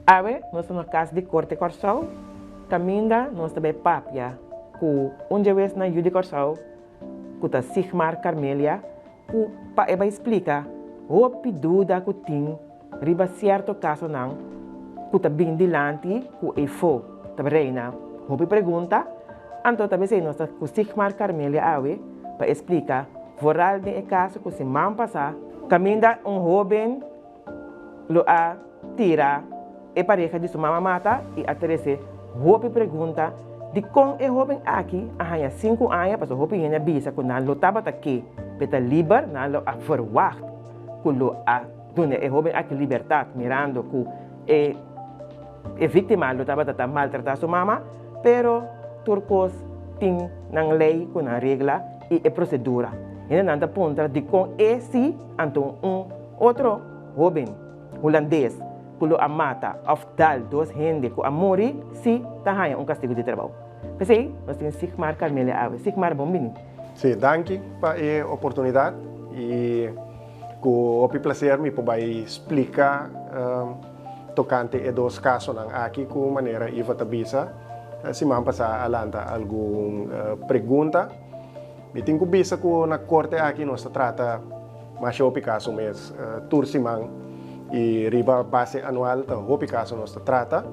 Ave, nós no caso de corte corsal, caminda nós também papia, com onde vez na Judy corsal, com a Sigmar Carmelia, com pa eba explica, o peduda que tem, riba certo caso não, com a bem dilante, com e fo, tá reina, hopi pergunta, então também sei nós com Sigmar Carmelia ave, para explicar, voral de caso que se man passar, caminda jovem, lo a tira, e pareja de sua mata e a Teresa hope pergunta de como é jovem aqui há 5 anos para hope ainda bisa que não estava aqui para liber não a verwacht que a dona é jovem aqui liberdade mirando que é vítima lo estava a maltratar sua mama pero turcos tem na lei com a regra e a procedura e não aponta de como é se então outro jovem holandês kulo amata of dal dos gente ku amori si tahaya castigo de trabalho. Pensei, nós temos Sigmar Carmelia Ave. Sigmar, bom menino. Sim, danke para a oportunidade e com o prazer me poder explicar tocante a dois casos aqui com maneira Iva Tabisa. Se me passar alanta alguma pergunta, me tenho bisa com na corte aqui nós trata mais o caso mês tursimang e riba base anual ta hopi caso nós trata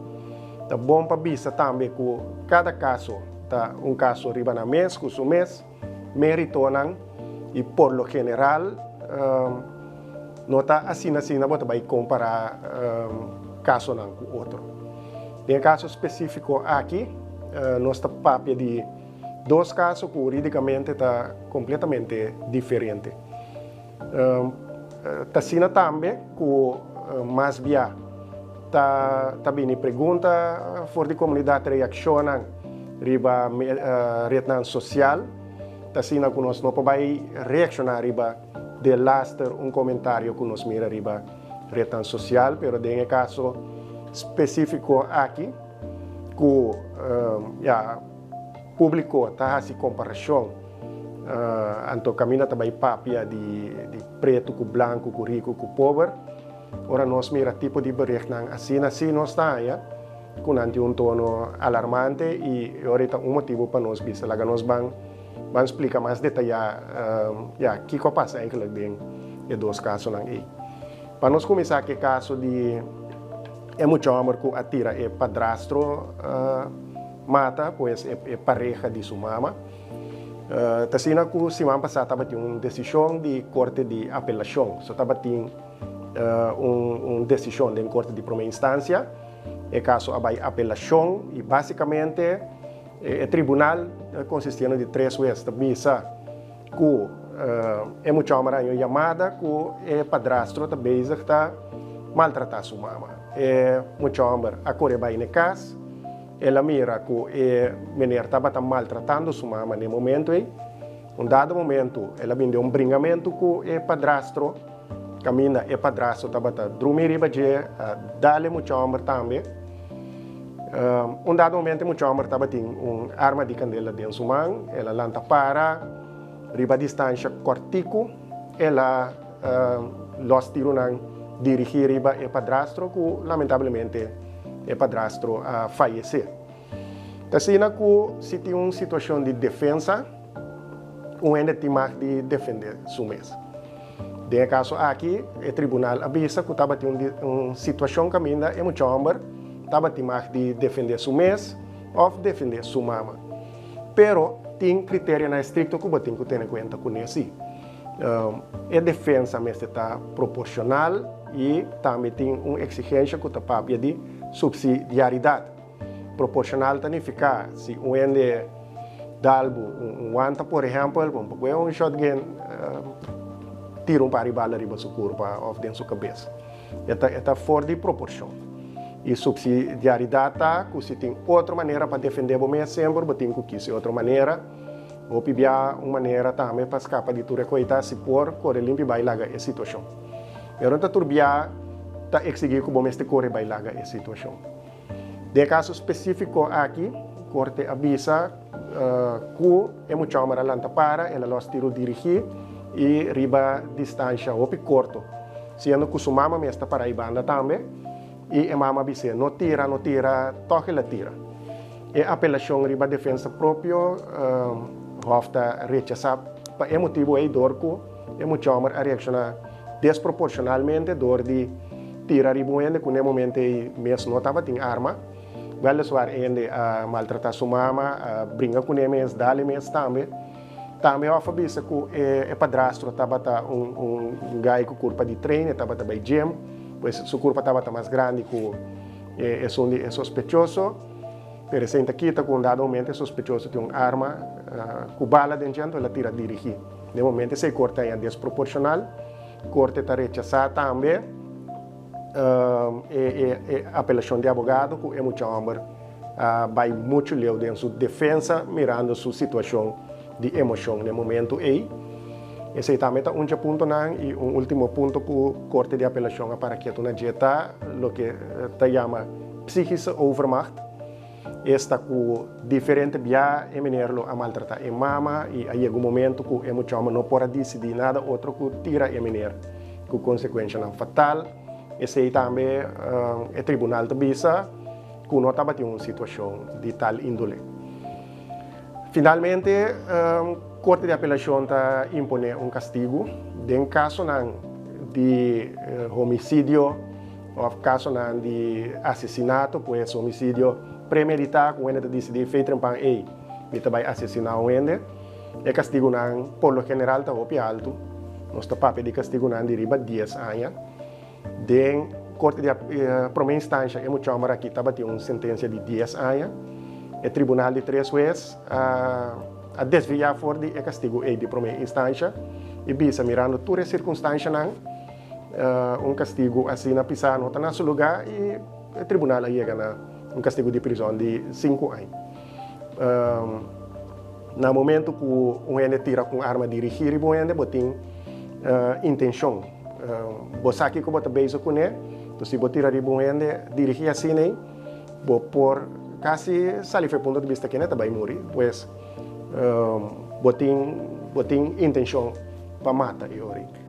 tá bom para vista também que cada caso tá caso riba na mês com o mês meritonan e por lo general nota assim bota vai comparar caso não com outro tem caso específico aqui nós tá papia de dois casos que juridicamente tá completamente diferente tá sina também que mais via tá bem pergunta for de comunidade reaccionam riba rede social tá sina que nós não podemos reaccionar riba de laster comentário que nós mira riba rede social pero tem caso específico aqui que público tá assim comparação anto camina também papia de preto com branco com rico com pobre ora nós mira tipo de bericht assim nós está com tono alarmante e ahorita motivo para nós bisa laga nós vamos explicar mais detalhado que passa eigenlijk dentro de dois casos aí para nós começar que caso de muito amor que atira padrastro mata pois pareja de sua mama Tasina ku semana passada estava tinha uma decisão de corte de apelação, só estava tinha uma decisão de corte de primeira instância, é caso abai apelação e basicamente o tribunal consistindo de 3 vezes da missa que é muito amaraño chamada que é padrastro também está maltratar sua mama, é muito amor a correr vai na casa ela mira que a mulher estava maltratando sua mama no momento dado momento ela vendeu bringamento que o padrastro caminha o padrastro estava dormir riba de dá-lhe muito amor também dado momento muito amor estava uma arma de candela dentro sua mão ela lanta para riba distância cortico ela los tiro dirigir riba o padrastro que lamentavelmente o padrastro a falecer. Assim, se tem uma situação de defesa, ainda tem mais de defender sua mesa. No caso aqui, o tribunal avisa que estava tendo uma situação que ainda é muito amor, estava tendo mais de defender sua mesa ou defender sua mama. Pero tem critério na estricto que você tem que ter em conta com isso. A defesa mesmo está proporcional e também tem uma exigência que está para de subsidiariedade. Proporcional significa se um ende dalbo wanta por exemplo, um shotgun tiro para bala riba sua curva ou dentro sua cabeça. Está fora de proporção. E subsidiariedade tá que se tem outra maneira para defender você sempre, você tem que ser outra maneira. Ou pibia uma maneira também para escapar de tudo que se por correr limpo vai laga a situação. Pero então turbia tá exigir que você corre vai laga a situação. De caso específico aqui, corte avisa que é muito chamar lanta para, ela los tiro dirigir e riba distância ou corto. Sendo que sua mama está para a banda também, e mama bise no tira, toque la tira. E apelação riba defesa próprio hofta rechazar pa motivo é dorco e muito chamar a reaccionar desproporcionalmente dor de tira ribuende com momento mês não estava tem arma vale soar ende a maltratar sua mama brinca com mês dali mês também ofa bisa com padrasto estava gai com curva de treino estava também gym pois sua curva estava mais grande com é sospechoso. Per esempio, aqui está com um dado momento sospechoso de uma arma com bala dentro, ela tira dirigir. De momento, se corta é desproporcional, corte está rechazado também, a apelação de advogado, que é muito homem, vai muito leu dentro sua defesa, mirando sua situação de emoção no momento aí. Esse também está ponto e último ponto que o corte de apelação para que tu dieta, o que se chama psíquica overmacht. Esta com diferente via e menerlo a maltratar a mama e aí algum momento que é muito não pode decidir nada outro que tira e mener com consequência não fatal esse aí também é tribunal de bisa que não estava tendo uma situação de tal índole. Finalmente corte de apelação está impõe castigo em caso de homicídio ou caso de assassinato pois homicídio premeditado quando ele decide feito um pan e vai assassinar o ende e castigo por lo general está bem alto nosso papel de castigo de riba 10 anos de corte de primeira instância é muito chamar aqui estava tendo uma sentença de 10 anos e tribunal de 3 vezes a desviar fora de castigo de primeira instância e bisa mirando todas as circunstâncias castigo assim na pisar nota na seu lugar e o tribunal chega na castigo de prisão de 5 anos. No momento que o ende tira com arma dirigir e o ende botem intenção. Você aqui que você beijo com ele, então se você tira o ende dirigir assim nem, por quase salir do ponto de vista que ele vai morrer, pois botem intenção para matar ele.